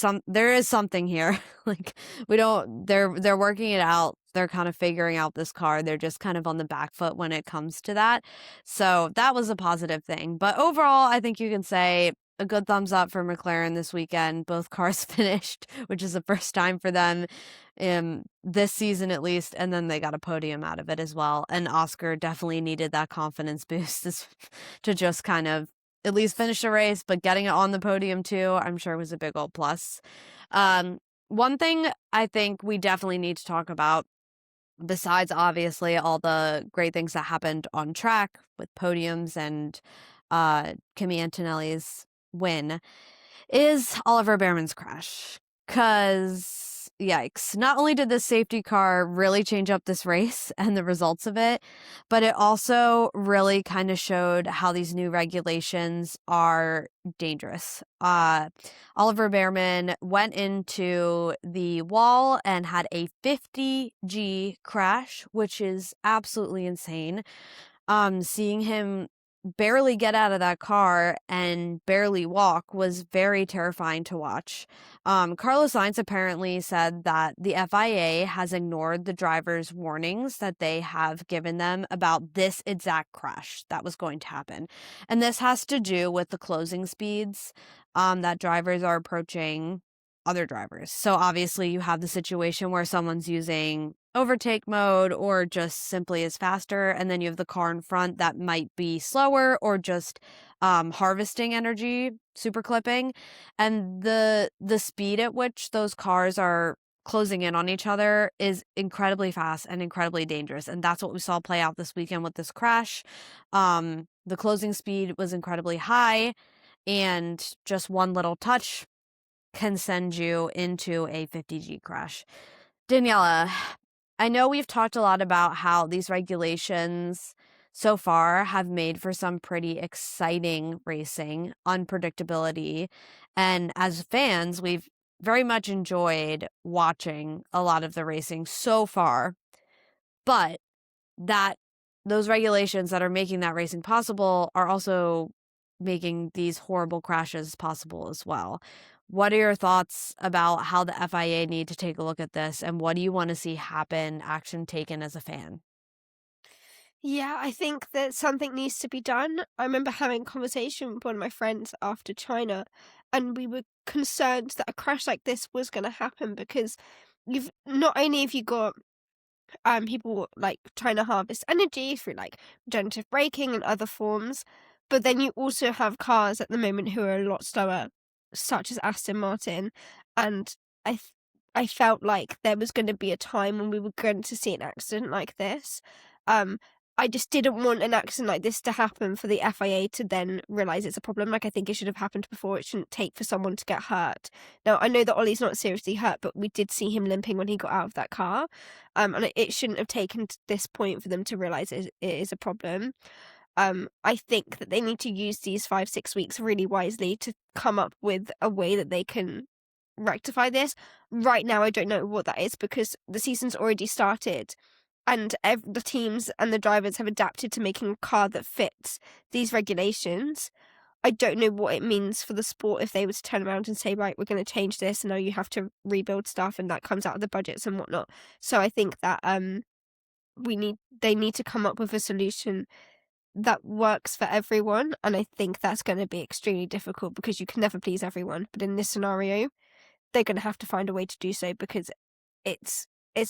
is something here. Like they're working it out. They're kind of figuring out this car. They're just kind of on the back foot when it comes to that. So that was a positive thing. But overall, I think you can say a good thumbs up for McLaren this weekend. Both cars finished, which is the first time for them this season at least, and then they got a podium out of it as well. And Oscar definitely needed that confidence boost to just kind of at least finish the race, but getting it on the podium too, I'm sure was a big old plus. One thing I think we definitely need to talk about, besides obviously all the great things that happened on track with podiums and Kimi Antonelli's win, is Oliver Behrman's crash. Because, yikes, not only did the safety car really change up this race and the results of it, but it also really kind of showed how these new regulations are dangerous. Oliver Behrman went into the wall and had a 50G crash, which is absolutely insane. Seeing him barely get out of that car and barely walk was very terrifying to watch. Carlos Sainz apparently said that the FIA has ignored the driver's warnings that they have given them about this exact crash that was going to happen. And this has to do with the closing speeds that drivers are approaching other drivers. So obviously you have the situation where someone's using overtake mode or just simply is faster, and then you have the car in front that might be slower or just harvesting energy, super clipping, and the speed at which those cars are closing in on each other is incredibly fast and incredibly dangerous, and that's what we saw play out this weekend with this crash. The closing speed was incredibly high, and just one little touch can send you into a 50G crash. Daniela, I know we've talked a lot about how these regulations so far have made for some pretty exciting racing, unpredictability, and as fans, we've very much enjoyed watching a lot of the racing so far. But that those regulations that are making that racing possible are also making these horrible crashes possible as well. What are your thoughts about how the FIA need to take a look at this, and what do you want to see happen, action taken as a fan? Yeah, I think that something needs to be done. I remember having a conversation with one of my friends after China, and we were concerned that a crash like this was going to happen because you've not only have you got people like trying to harvest energy through like regenerative braking and other forms, but then you also have cars at the moment who are a lot slower, such as Aston Martin, and I th- I felt like there was going to be a time when we were going to see an accident like this. Um, I just didn't want an accident like this to happen for the FIA to then realize it's a problem. Like, I think it should have happened before. It shouldn't take for someone to get hurt. Now, I know that Ollie's not seriously hurt, but we did see him limping when he got out of that car. And it shouldn't have taken to this point for them to realize it is a problem. I think that they need to use these 5-6 weeks really wisely to come up with a way that they can rectify this. Right now, I don't know what that is because the season's already started and the teams and the drivers have adapted to making a car that fits these regulations. I don't know what it means for the sport if they were to turn around and say, right, we're going to change this and now you have to rebuild stuff and that comes out of the budgets and whatnot. So I think that they need to come up with a solution that works for everyone, and I think that's going to be extremely difficult because you can never please everyone. But in this scenario, they're going to have to find a way to do so because it's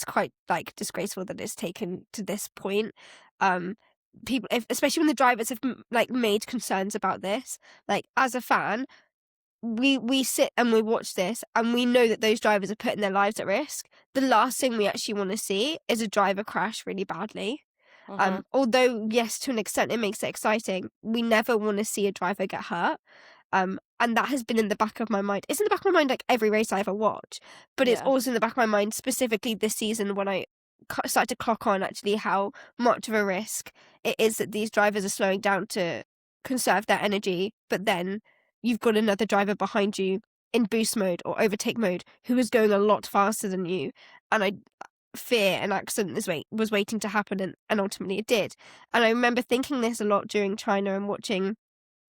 quite like disgraceful that it's taken to this point. People, especially when the drivers have like made concerns about this, like as a fan, we sit and we watch this and we know that those drivers are putting their lives at risk. The last thing we actually want to see is a driver crash really badly. Although, yes, to an extent, it makes it exciting. We never want to see a driver get hurt. And that has been in the back of my mind. It's in the back of my mind like every race I ever watch, but it's Yeah. also in the back of my mind specifically this season when I started to clock on actually how much of a risk it is that these drivers are slowing down to conserve their energy, but then you've got another driver behind you in boost mode or overtake mode who is going a lot faster than you. And I fear an accident was waiting to happen, and ultimately it did. And I remember thinking this a lot during China and watching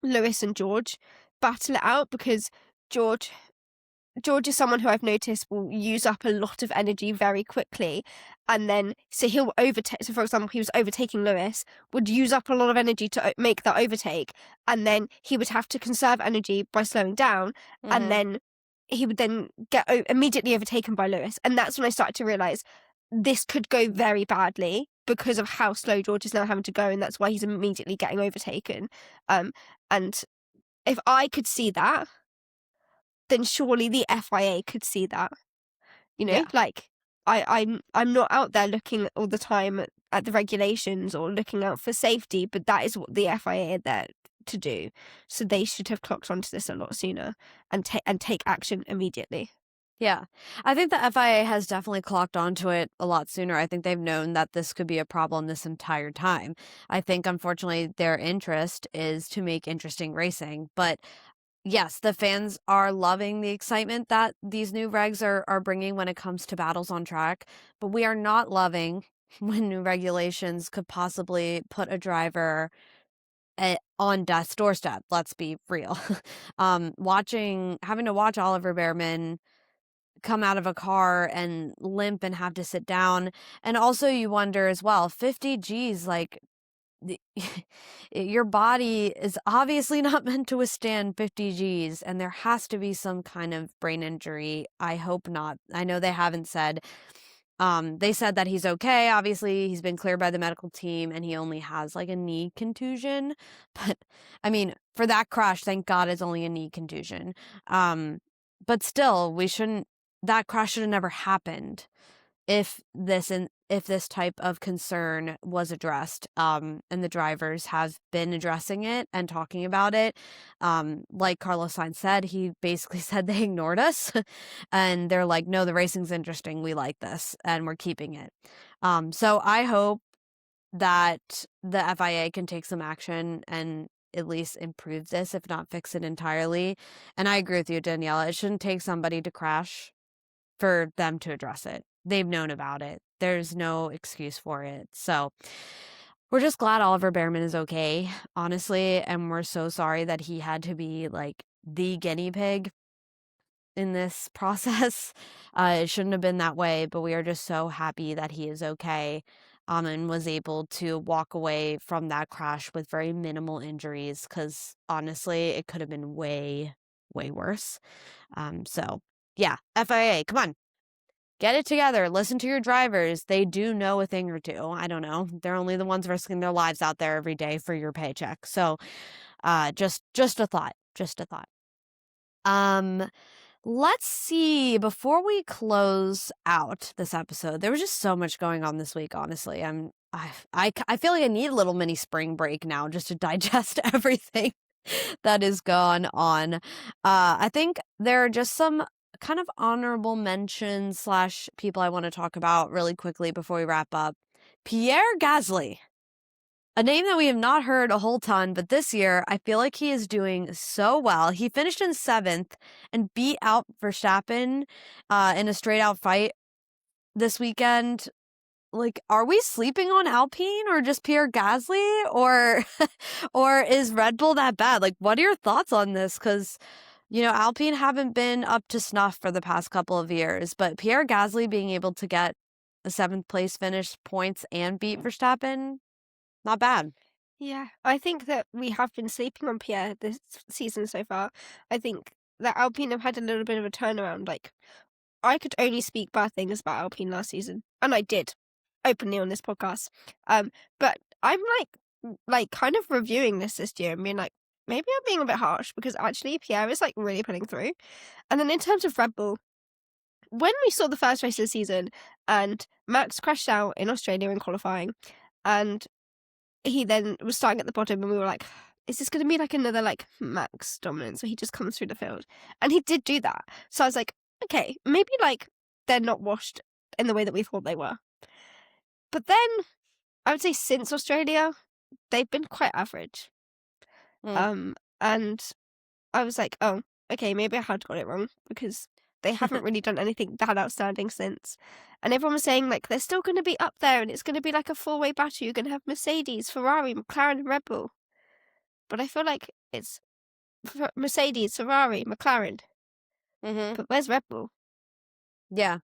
Lewis and George battle it out because George is someone who I've noticed will use up a lot of energy very quickly, and then so he'll overtake. So, for example, he was overtaking Lewis, would use up a lot of energy to make that overtake, and then he would have to conserve energy by slowing down, and then he would then get immediately overtaken by Lewis, and that's when I started to realize this could go very badly because of how slow George is now having to go, and that's why he's immediately getting overtaken. And if I could see that, then surely the FIA could see that. You know, Yeah. like I'm not out there looking all the time at the regulations or looking out for safety, but that is what the FIA are there to do. So they should have clocked onto this a lot sooner and take action immediately. Yeah, I think the FIA has definitely clocked onto it a lot sooner. I think they've known that this could be a problem this entire time. I think, unfortunately, their interest is to make interesting racing. But yes, the fans are loving the excitement that these new regs are bringing when it comes to battles on track. But we are not loving when new regulations could possibly put a driver on death's doorstep. Let's be real. Having to watch Oliver Bearman come out of a car and limp and have to sit down. And also you wonder as well, 50 Gs, like your body is obviously not meant to withstand 50 Gs, and there has to be some kind of brain injury. I hope not. I know they haven't said. They said that he's okay. Obviously, he's been cleared by the medical team and he only has like a knee contusion. But I mean, for that crash, thank God it's only a knee contusion. But still, that crash should have never happened if this if this type of concern was addressed, and the drivers have been addressing it and talking about it. Like Carlos Sainz said, he basically said they ignored us and they're like, no, the racing's interesting. We like this and we're keeping it. So I hope that the FIA can take some action and at least improve this, if not fix it entirely. And I agree with you, Daniela. It shouldn't take somebody to crash for them to address it. They've known about it. There's no excuse for it. So we're just glad Oliver Behrman is okay, honestly. And we're so sorry that he had to be like the guinea pig in this process. It shouldn't have been that way, but we are just so happy that he is okay. And was able to walk away from that crash with very minimal injuries, because honestly, it could have been way, way worse. So yeah, FIA, come on. Get it together. Listen to your drivers. They do know a thing or two. I don't know. They're only the ones risking their lives out there every day for your paycheck. So just a thought. Just a thought. Let's see. Before we close out this episode, there was just so much going on this week, honestly. I feel like I need a little mini spring break now just to digest everything that is gone on. I think there are just some kind of honorable mentions / people I want to talk about really quickly before we wrap up. Pierre Gasly, a name that we have not heard a whole ton, but this year I feel like he is doing so well. He finished in 7th and beat out Verstappen in a straight out fight this weekend. Like, are we sleeping on Alpine or just Pierre Gasly, or or is Red Bull that bad? Like, what are your thoughts on this? Because Alpine haven't been up to snuff for the past couple of years, but Pierre Gasly being able to get a 7th place finish, points, and beat Verstappen, not bad. Yeah, I think that we have been sleeping on Pierre this season so far. I think that Alpine have had a little bit of a turnaround. Like, I could only speak bad things about Alpine last season, and I did openly on this podcast. But I'm like kind of reviewing this year and being like, maybe I'm being a bit harsh, because actually Pierre is like really pulling through. And then in terms of Red Bull, when we saw the first race of the season and Max crashed out in Australia in qualifying, and he then was starting at the bottom, and we were like, is this going to be like another like Max dominance where he just comes through the field? And he did do that. So I was like, okay, maybe like they're not washed in the way that we thought they were. But then I would say since Australia, they've been quite average. And I was like, oh, okay, maybe I had got it wrong, because they haven't really done anything that outstanding since. And everyone was saying like they're still going to be up there, and it's going to be like a 4-way battle. You're going to have Mercedes, Ferrari, McLaren, and Red Bull. But I feel like it's Mercedes, Ferrari, McLaren. But where's Red Bull? Yeah.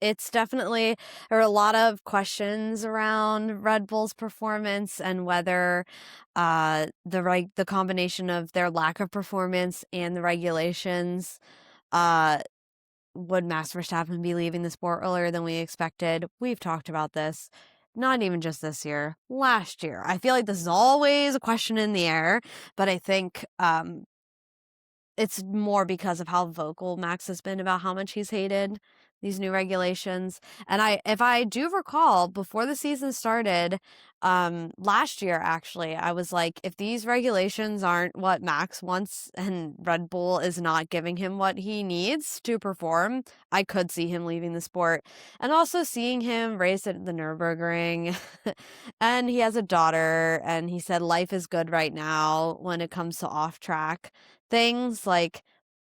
It's definitely, there are a lot of questions around Red Bull's performance and whether the combination of their lack of performance and the regulations, would Max Verstappen be leaving the sport earlier than we expected? We've talked about this, not even just this year, last year. I feel like this is always a question in the air, but I think it's more because of how vocal Max has been about how much he's hated these new regulations. And if I do recall, before the season started, last year actually, I was like, if these regulations aren't what Max wants and Red Bull is not giving him what he needs to perform, I could see him leaving the sport. And also seeing him race at the Nürburgring, and he has a daughter, and he said life is good right now when it comes to off track things. Like,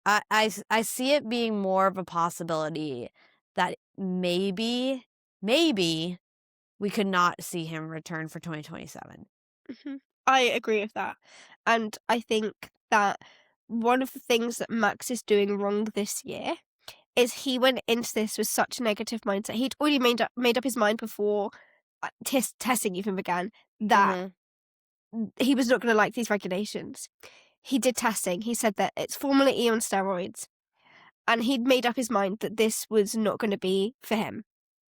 I see it being more of a possibility that maybe we could not see him return for 2027. I agree with that. And I think that one of the things that Max is doing wrong this year is he went into this with such a negative mindset. He'd already made up his mind before testing even began that he was not going to like these regulations. He did testing. He said that it's Formula E on steroids. And he'd made up his mind that this was not going to be for him.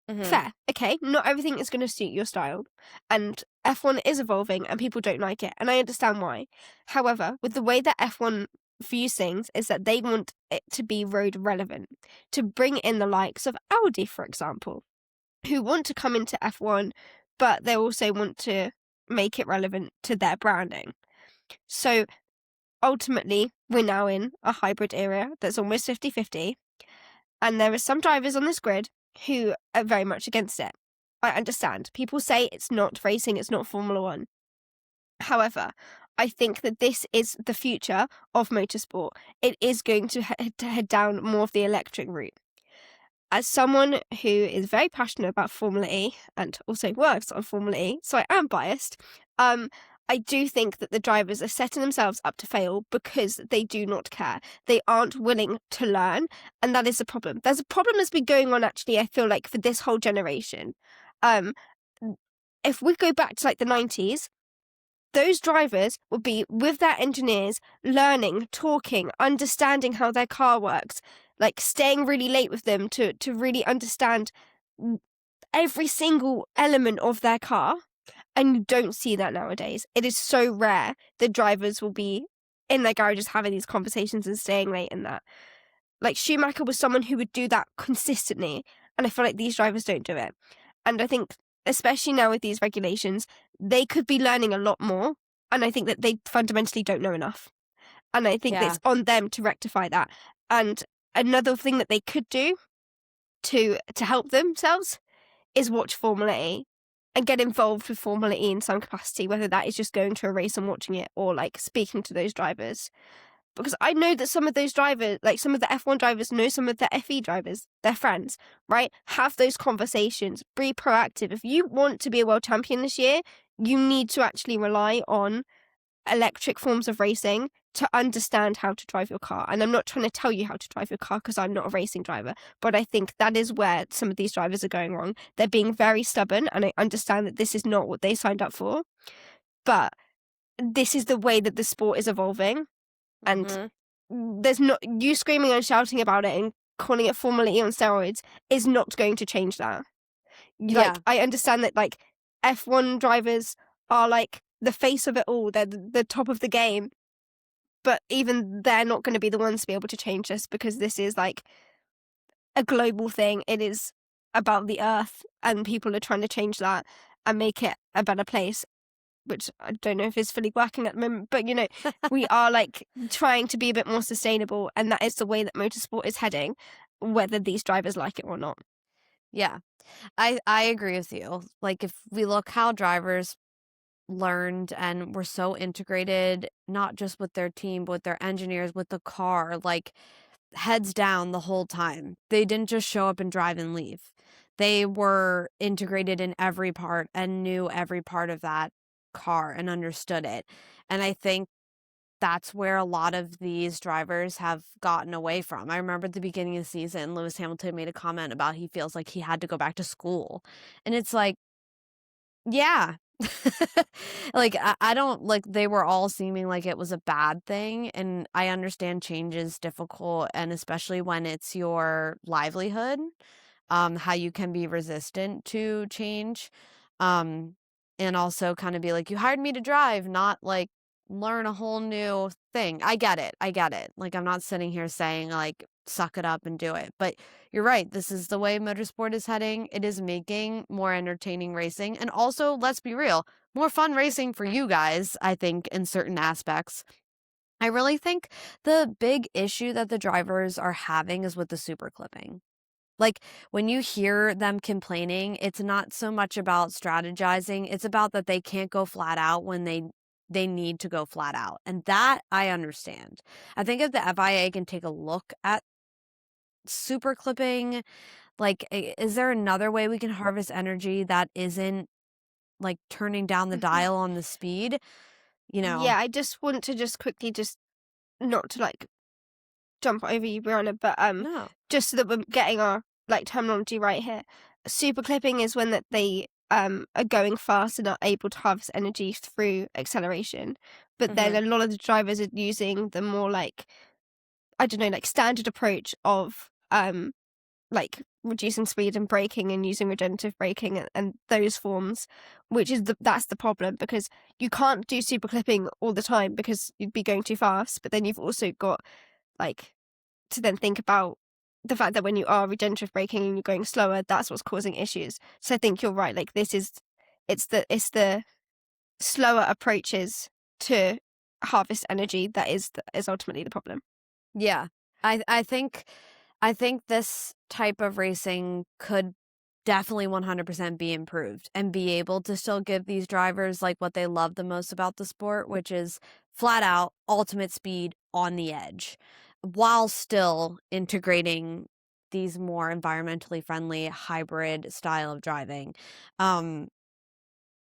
Fair. Okay, not everything is going to suit your style. And F1 is evolving and people don't like it. And I understand why. However, with the way that F1 views things is that they want it to be road relevant. To bring in the likes of Audi, for example. who want to come into F1, but they also want to make it relevant to their branding. So ultimately, we're now in a hybrid era that's almost 50-50, and there are some drivers on this grid who are very much against it. I understand. People say it's not racing, it's not Formula One. However, I think that this is the future of motorsport. It is going to head down more of the electric route. As someone who is very passionate about Formula E and also works on Formula E, so I am biased, I do think that the drivers are setting themselves up to fail because they do not care. They aren't willing to learn, and that is the problem. There's a problem that's been going on, actually, I feel like, for this whole generation. If we go back to, like, the 90s, those drivers would be with their engineers, learning, talking, understanding how their car works, like staying really late with them to really understand every single element of their car. And you don't see that nowadays. It is so rare that drivers will be in their garages having these conversations and staying late and that. Like, Schumacher was someone who would do that consistently, and I feel like these drivers don't do it. And I think, especially now with these regulations, they could be learning a lot more, and I think that they fundamentally don't know enough. And I think that it's on them to rectify that. And another thing that they could do to help themselves is watch Formula E and get involved with Formula E in some capacity, whether that is just going to a race and watching it or, like, speaking to those drivers. Because I know that some of those drivers, like some of the F1 drivers, know some of the FE drivers, their friends, right? Have those conversations, be proactive. If you want to be a world champion this year, you need to actually rely on electric forms of racing to understand how to drive your car. And I'm not trying to tell you how to drive your car because I'm not a racing driver, but I think that is where some of these drivers are going wrong. They're being very stubborn, and I understand that this is not what they signed up for, but this is the way that the sport is evolving. And there's not, you screaming and shouting about it and calling it Formula E on steroids is not going to change that. Like, I understand that, like, F1 drivers are, like, the face of it all. They're the top of the game. But even they're not going to be the ones to be able to change this, because this is, like, a global thing. It is about the earth, and people are trying to change that and make it a better place, which I don't know if is fully working at the moment, but, you know, we are, like, trying to be a bit more sustainable, and that is the way that motorsport is heading, whether these drivers like it or not. Yeah, I agree with you. Like, if we look how drivers learned and were so integrated, not just with their team, but with their engineers, with the car, like, heads down the whole time. They didn't just show up and drive and leave. They were integrated in every part and knew every part of that car and understood it. And I think that's where a lot of these drivers have gotten away from. I remember at the beginning of the season, Lewis Hamilton made a comment about he feels like he had to go back to school. And it's like, yeah. Like, I don't, like, they were all seeming like it was a bad thing. And I understand change is difficult, and especially when it's your livelihood, how you can be resistant to change. And also kind of be like, you hired me to drive, not, like, learn a whole new thing. I get it. Like, I'm not sitting here saying, like, suck it up and do it. But you're right. This is the way motorsport is heading. It is making more entertaining racing. And also, let's be real, more fun racing for you guys, I think, in certain aspects. I really think the big issue that the drivers are having is with the super clipping. Like, when you hear them complaining, it's not so much about strategizing. It's about that they can't go flat out when they need to go flat out. And that I understand. I think if the FIA can take a look at super clipping, like, is there another way we can harvest energy that isn't, like, turning down the dial on the speed? You know? Yeah, I just want to just quickly, just not to, like, jump over you, Brianna, but No. just so that we're getting our, like, terminology right here. Super clipping is when that they are going fast and are able to harvest energy through acceleration. But then a lot of the drivers are using the more, like, I don't know, like, standard approach of like reducing speed and braking and using regenerative braking and those forms, which is that's the problem, because you can't do super clipping all the time because you'd be going too fast. But then you've also got, like, to then think about the fact that when you are regenerative braking and you're going slower, that's what's causing issues. So I think you're right. Like it's the slower approaches to harvest energy that is ultimately the problem. Yeah. I think this type of racing could definitely 100% be improved and be able to still give these drivers like what they love the most about the sport, which is flat out ultimate speed on the edge, while still integrating these more environmentally friendly hybrid style of driving.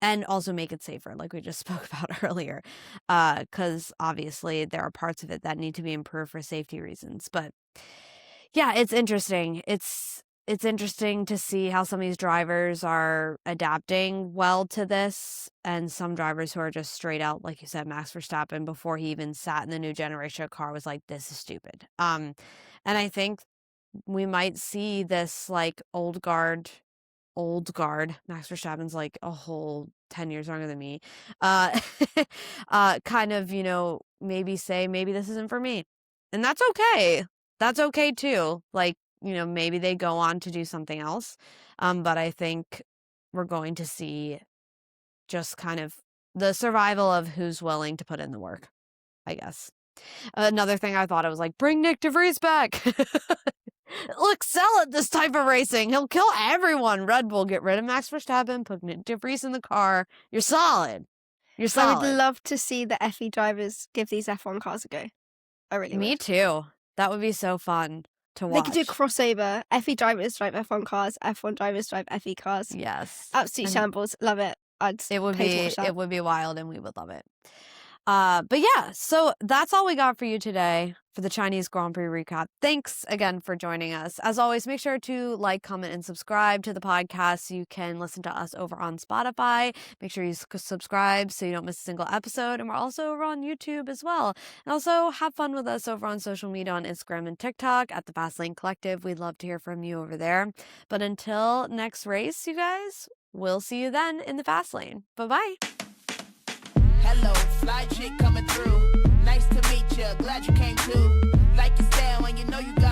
And also make it safer, like we just spoke about earlier, because obviously there are parts of it that need to be improved for safety reasons. But yeah, it's interesting. It's interesting to see how some of these drivers are adapting well to this, and some drivers who are just straight out, like you said, Max Verstappen, before he even sat in the new generation car, was like, "This is stupid." And I think we might see this like old guard. Max Verstappen's like a whole 10 years younger than me. Kind of, maybe say, maybe this isn't for me. And that's okay. That's okay too. Like, maybe they go on to do something else. But I think we're going to see just kind of the survival of who's willing to put in the work, I guess. Another thing I thought, I was like, bring Nick DeVries back. Look, sell at this type of racing. He'll kill everyone. Red Bull, get rid of Max Verstappen, put Nick DeVries in the car. You're solid. You're solid. I would love to see the FE drivers give these F1 cars a go. I really would. Me too. That would be so fun to watch. They could do a crossover. FE drivers drive F1 cars. F1 drivers drive FE cars. Yes. Absolute shambles. Love it. It would be wild, and we would love it. But yeah, so that's all we got for you today for the Chinese Grand Prix recap. Thanks again for joining us. As always, make sure to like, comment, and subscribe to the podcast. You can listen to us over on Spotify. Make sure you subscribe so you don't miss a single episode. And we're also over on YouTube as well. And also have fun with us over on social media on Instagram and TikTok at the Fastlane Collective. We'd love to hear from you over there. But until next race, you guys, we'll see you then in the Fastlane. Bye-bye. Hello, fly chick coming through. Nice to meet you, glad you came too. Like your style when you know you got